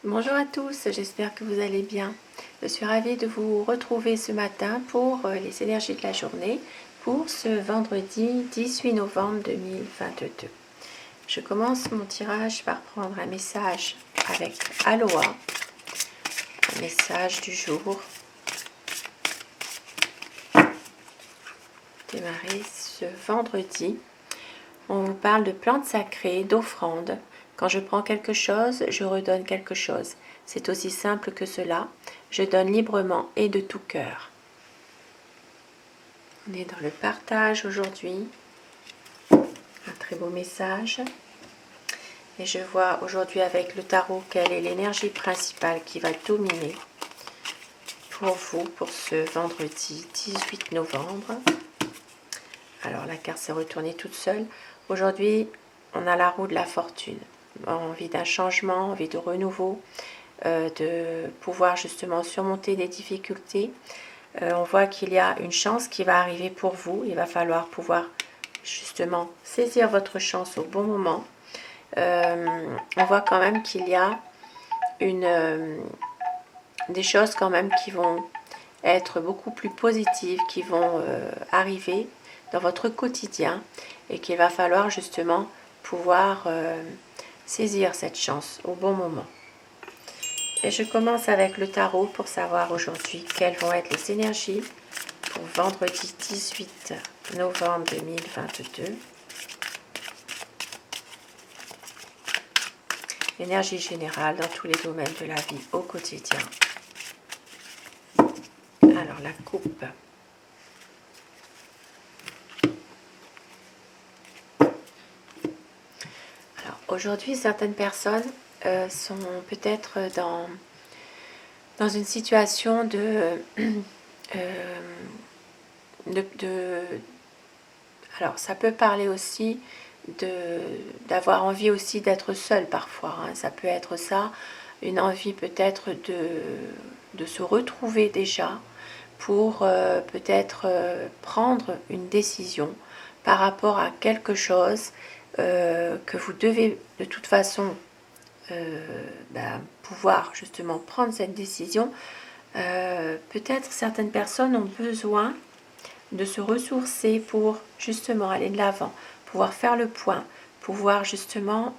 Bonjour à tous, j'espère que vous allez bien. Je suis ravie de vous retrouver ce matin pour les énergies de la journée pour ce vendredi 18 novembre 2022. Je commence mon tirage par prendre un message avec Aloha, un message du jour. Démarrer ce vendredi. On vous parle de plantes sacrées, d'offrandes. Quand je prends quelque chose, je redonne quelque chose. C'est aussi simple que cela. Je donne librement et de tout cœur. On est dans le partage aujourd'hui. Un très beau message. Et je vois aujourd'hui avec le tarot quelle est l'énergie principale qui va dominer pour vous pour ce vendredi 18 novembre. Alors la carte s'est retournée toute seule. Aujourd'hui, on a la roue de la fortune. Envie d'un changement, envie de renouveau, de pouvoir justement surmonter des difficultés. On voit qu'il y a une chance qui va arriver pour vous. Il va falloir pouvoir justement saisir votre chance au bon moment. On voit quand même qu'il y a des choses quand même qui vont être beaucoup plus positives, qui vont arriver dans votre quotidien et qu'il va falloir justement pouvoir saisir cette chance au bon moment. Et je commence avec le tarot pour savoir aujourd'hui quelles vont être les énergies pour vendredi 18 novembre 2022. L'énergie générale dans tous les domaines de la vie au quotidien. Alors la coupe. Alors aujourd'hui, certaines personnes sont peut-être dans une situation alors ça peut parler aussi d'avoir envie aussi d'être seul parfois, hein. Ça peut être ça, une envie peut-être de se retrouver déjà pour peut-être prendre une décision par rapport à quelque chose que vous devez de toute façon pouvoir justement prendre cette décision. Peut-être certaines personnes ont besoin de se ressourcer pour justement aller de l'avant, pouvoir faire le point, pouvoir justement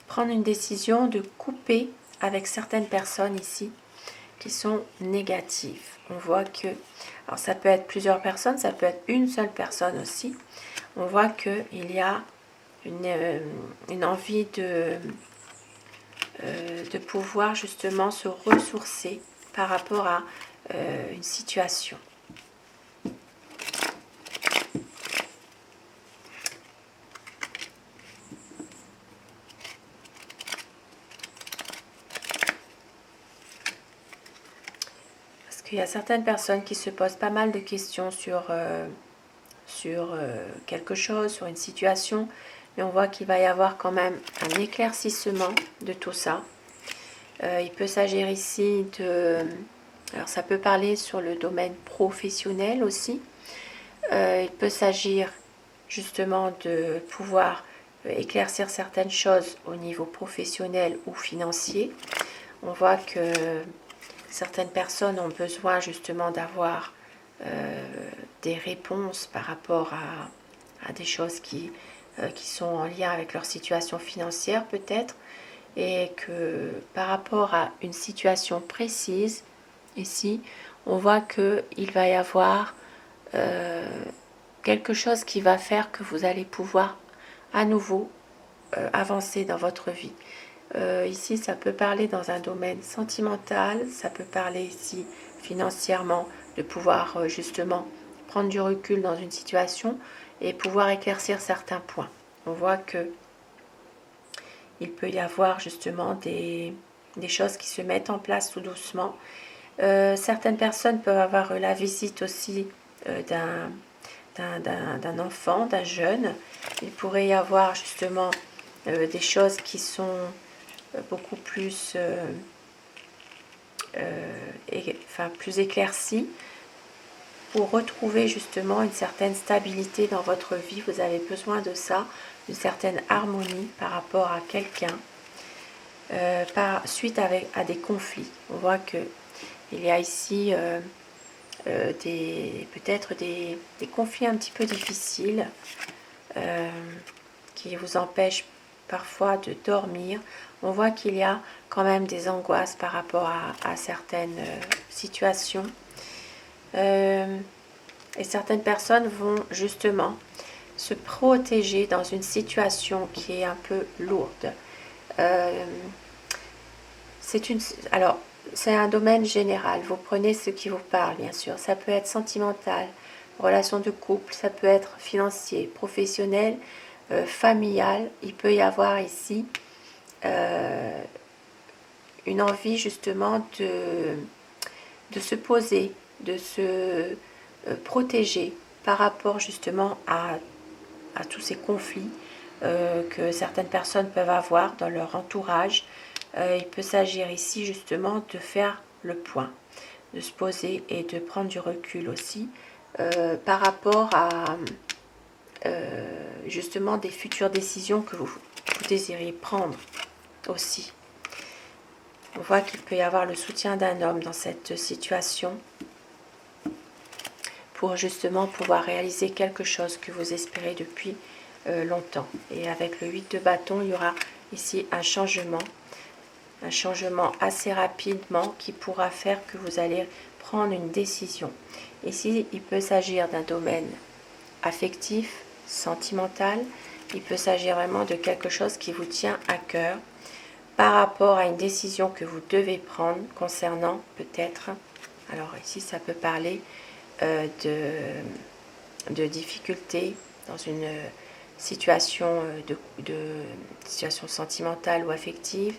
prendre une décision de couper avec certaines personnes ici qui sont négatives. On voit que, alors ça peut être plusieurs personnes, ça peut être une seule personne aussi. On voit qu'il y a une envie de pouvoir justement se ressourcer par rapport à une situation. Il y a certaines personnes qui se posent pas mal de questions sur quelque chose, sur une situation, mais on voit qu'il va y avoir quand même un éclaircissement de tout ça. Il peut s'agir ici de... Alors ça peut parler sur le domaine professionnel aussi. Il peut s'agir justement de pouvoir éclaircir certaines choses au niveau professionnel ou financier. On voit que certaines personnes ont besoin justement d'avoir des réponses par rapport à des choses qui sont en lien avec leur situation financière peut-être, et que par rapport à une situation précise, ici, on voit qu'il va y avoir quelque chose qui va faire que vous allez pouvoir à nouveau avancer dans votre vie. Ici, ça peut parler dans un domaine sentimental, ça peut parler ici financièrement, de pouvoir justement prendre du recul dans une situation et pouvoir éclaircir certains points. On voit que il peut y avoir justement des choses qui se mettent en place tout doucement. Certaines personnes peuvent avoir la visite aussi d'un enfant, d'un jeune. Il pourrait y avoir justement des choses qui sont beaucoup plus, plus éclaircies pour retrouver justement une certaine stabilité dans votre vie. Vous avez besoin de ça, d'une certaine harmonie par rapport à quelqu'un. suite à des conflits. On voit que il y a ici peut-être des conflits un petit peu difficiles qui vous empêchent parfois de dormir. On voit qu'il y a quand même des angoisses par rapport à certaines situations. Et certaines personnes vont justement se protéger dans une situation qui est un peu lourde. Alors, c'est un domaine général. Vous prenez ce qui vous parle, bien sûr. Ça peut être sentimental, relation de couple, ça peut être financier, professionnel, familial. Il peut y avoir ici une envie justement de se poser, de se protéger par rapport justement à tous ces conflits que certaines personnes peuvent avoir dans leur entourage. Il peut s'agir ici justement de faire le point, de se poser et de prendre du recul aussi par rapport à justement des futures décisions que vous désirez prendre aussi. On voit qu'il peut y avoir le soutien d'un homme dans cette situation pour justement pouvoir réaliser quelque chose que vous espérez depuis longtemps. Et avec le 8 de bâton, il y aura ici un changement assez rapidement qui pourra faire que vous allez prendre une décision. Ici, il peut s'agir d'un domaine affectif, sentimental. Il peut s'agir vraiment de quelque chose qui vous tient à cœur par rapport à une décision que vous devez prendre concernant peut-être, alors ici ça peut parler de difficultés dans une situation situation sentimentale ou affective,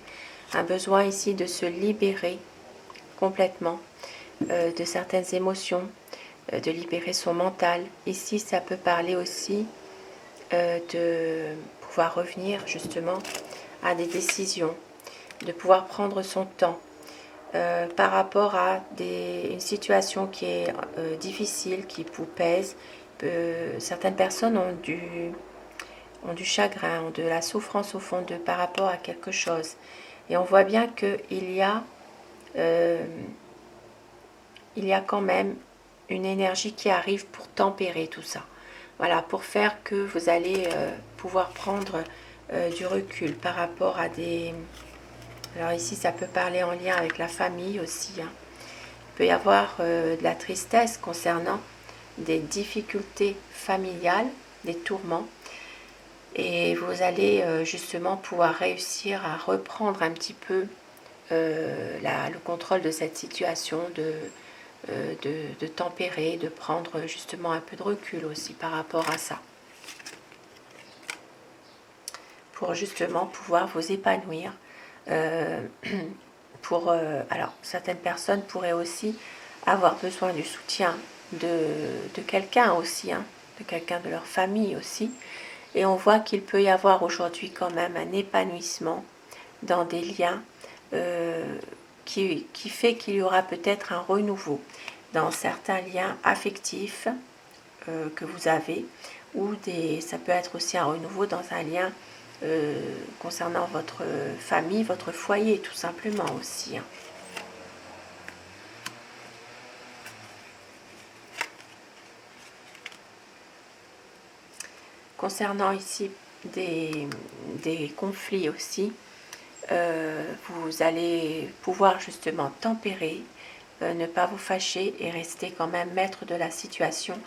un besoin ici de se libérer complètement de certaines émotions, de libérer son mental. Ici ça peut parler aussi de pouvoir revenir justement à des décisions, de pouvoir prendre son temps par rapport à une situation qui est difficile, qui vous pèse. Certaines personnes ont du chagrin, ont de la souffrance au fond d'eux par rapport à quelque chose. Et on voit bien qu'il y a quand même une énergie qui arrive pour tempérer tout ça. Voilà, pour faire que vous allez pouvoir prendre du recul par rapport à des... Alors ici, ça peut parler en lien avec la famille aussi. Hein. Il peut y avoir de la tristesse concernant des difficultés familiales, des tourments. Et vous allez justement pouvoir réussir à reprendre un petit peu le contrôle de cette situation, de tempérer, de prendre justement un peu de recul aussi par rapport à ça. Pour justement pouvoir vous épanouir. Alors, certaines personnes pourraient aussi avoir besoin du soutien de quelqu'un aussi, hein, de quelqu'un de leur famille aussi. Et on voit qu'il peut y avoir aujourd'hui quand même un épanouissement dans des liens qui fait qu'il y aura peut-être un renouveau dans certains liens affectifs que vous avez, ou ça peut être aussi un renouveau dans un lien concernant votre famille, votre foyer tout simplement aussi. Hein. Concernant ici des conflits aussi, vous allez pouvoir justement tempérer, ne pas vous fâcher et rester quand même maître de la situation.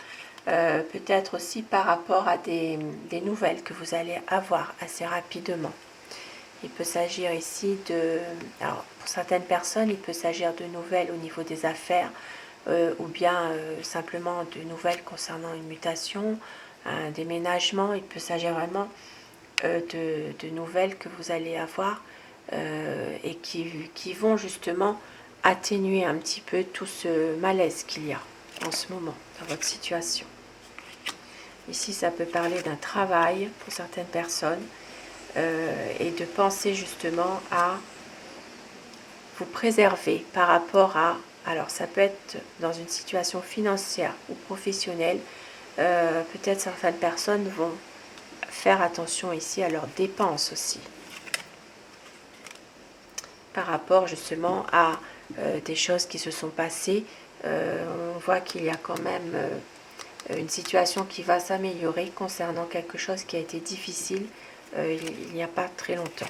Peut-être aussi par rapport à des nouvelles que vous allez avoir assez rapidement. Il peut s'agir ici alors pour certaines personnes, il peut s'agir de nouvelles au niveau des affaires ou bien simplement de nouvelles concernant une mutation, un déménagement. Il peut s'agir vraiment de nouvelles que vous allez avoir et qui vont justement atténuer un petit peu tout ce malaise qu'il y a en ce moment dans votre situation. Ici, ça peut parler d'un travail pour certaines personnes et de penser justement à vous préserver par rapport à... Alors, ça peut être dans une situation financière ou professionnelle. Peut-être certaines personnes vont faire attention ici à leurs dépenses aussi. par rapport justement à des choses qui se sont passées. On voit qu'il y a quand même une situation qui va s'améliorer concernant quelque chose qui a été difficile il n'y a pas très longtemps.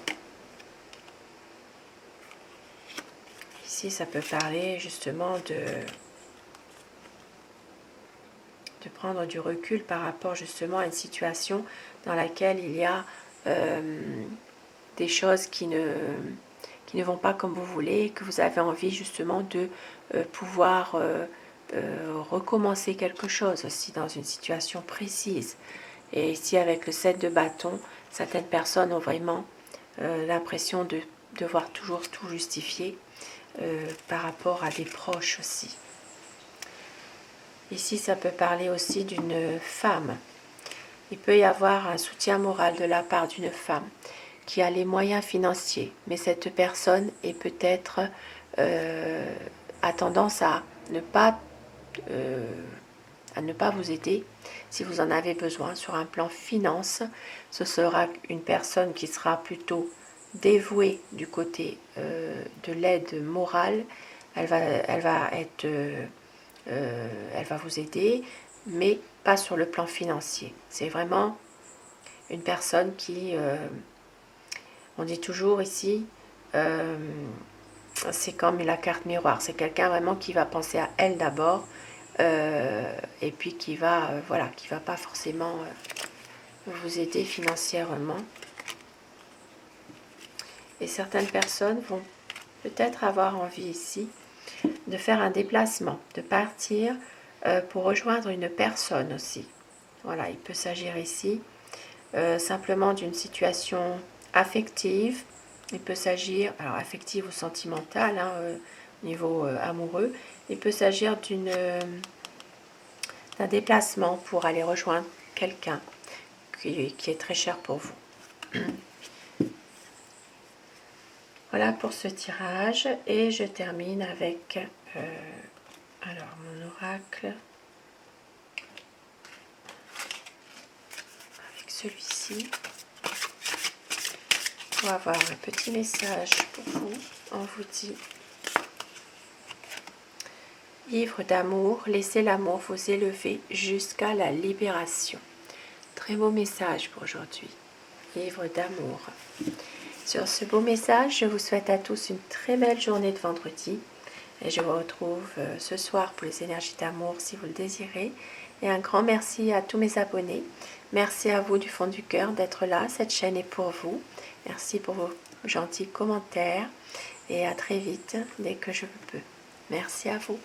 Ici, ça peut parler justement de prendre du recul par rapport justement à une situation dans laquelle il y a des choses qui ne vont pas comme vous voulez, que vous avez envie justement de pouvoir recommencer quelque chose aussi dans une situation précise. Et ici avec le 7 de bâton, certaines personnes ont vraiment l'impression de devoir toujours tout justifier par rapport à des proches aussi. Ici, ça peut parler aussi d'une femme. Il peut y avoir un soutien moral de la part d'une femme qui a les moyens financiers, mais cette personne est peut-être a tendance à ne pas vous aider si vous en avez besoin sur un plan finance. Ce sera une personne qui sera plutôt dévouée du côté de l'aide morale. Elle va vous aider, mais pas sur le plan financier. C'est vraiment une personne qui, on dit toujours ici, c'est comme la carte miroir. C'est quelqu'un vraiment qui va penser à elle d'abord, et puis qui va, voilà, qui va pas forcément vous aider financièrement. Et certaines personnes vont peut-être avoir envie ici de faire un déplacement, de partir pour rejoindre une personne aussi. Voilà, il peut s'agir ici simplement d'une situation affective. Il peut s'agir, alors affective ou sentimentale, hein, niveau amoureux. Il peut s'agir d'un déplacement pour aller rejoindre quelqu'un qui est très cher pour vous. Voilà pour ce tirage et je termine avec alors mon oracle, avec celui-ci. On va voir un petit message pour vous. On vous dit: ivre d'amour, laissez l'amour vous élever jusqu'à la libération. Très beau message pour aujourd'hui. Ivre d'amour. Sur ce beau message, je vous souhaite à tous une très belle journée de vendredi. Et je vous retrouve ce soir pour les énergies d'amour si vous le désirez. Et un grand merci à tous mes abonnés. Merci à vous du fond du cœur d'être là. Cette chaîne est pour vous. Merci pour vos gentils commentaires. Et à très vite dès que je peux. Merci à vous.